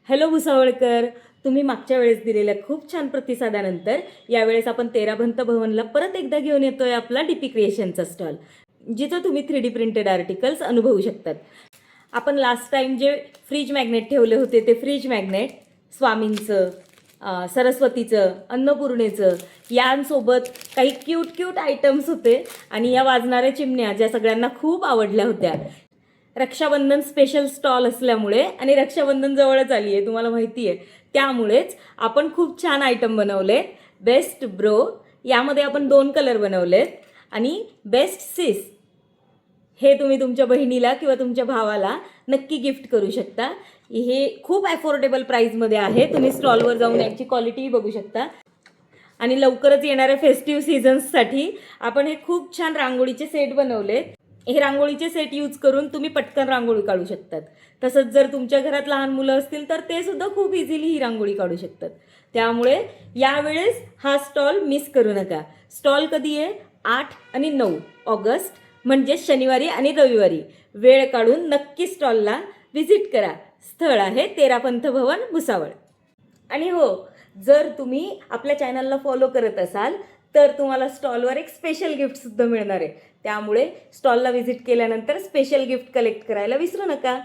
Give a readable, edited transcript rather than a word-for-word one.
Hello भुसावळकर, तुम्ही मागच्या वेळेस दिलेल्या खूप छान प्रतिसादानंतर यावेळेस आपण तेराभंत भवनला परत एकदा घेऊन येतोय आपला डीपी क्रिएशनचा स्टॉल, जिथं तुम्ही 3D प्रिंटेड आर्टिकल्स अनुभवू शकतात. आपण लास्ट टाइम जे फ्रीज मॅग्नेट ठेवले होते ते फ्रीज मॅग्नेट स्वामींचं, सरस्वतीचं, अन्नपूर्णेचं यांसोबत काही क्यूट क्यूट आयटम्स होते आणि या वाजणाऱ्या चिमण्या ज्या सगळ्यांना खूप आवडल्या होत्या. रक्षाबंधन स्पेशल स्टॉल असल्यामुळे आणि रक्षाबंधन जवळच आली आहे तुम्हाला माहिती आहे, त्यामुळेच आपण खूप छान आयटम बनवले. बेस्ट ब्रो यामध्ये आपण 2 कलर बनवलेत आणि बेस्ट सिस हे तुम्ही तुमच्या बहिणीला किंवा तुमच्या भावाला नक्की गिफ्ट करू शकता. हे खूप अफोर्डेबल प्राईजमध्ये आहे. तुम्ही स्टॉलवर जाऊन याची क्वालिटी बघू शकता. आणि लवकरच येणाऱ्या फेस्टिव्ह सीझन्ससाठी आपण हे खूप छान रांगोळीचे सेट बनवलेत. हे रांगोळीचे सेट यूज करून तुम्ही पटकन रांगोळी काढू शकतात. तसंच जर तुमच्या घरात लहान मुलं असतील तर ते सुद्धा खूप इझिली ही रांगोळी काढू शकतात. त्यामुळे यावेळेस हा स्टॉल मिस करू नका. स्टॉल कधी आहे? 8 आणि 9 ऑगस्ट म्हणजे शनिवारी आणि रविवारी. वेळ काढून नक्की स्टॉलला व्हिजिट करा. स्थळ आहे तेरापंथ भवन भुसावळ. आणि हो, जर तुम्ही आपल्या चॅनलला फॉलो करत असाल तर तुम्हाला स्टॉलवर एक स्पेशल गिफ्टसुद्धा मिळणार आहे. त्यामुळे स्टॉलला व्हिजिट केल्यानंतर स्पेशल गिफ्ट कलेक्ट करायला विसरू नका.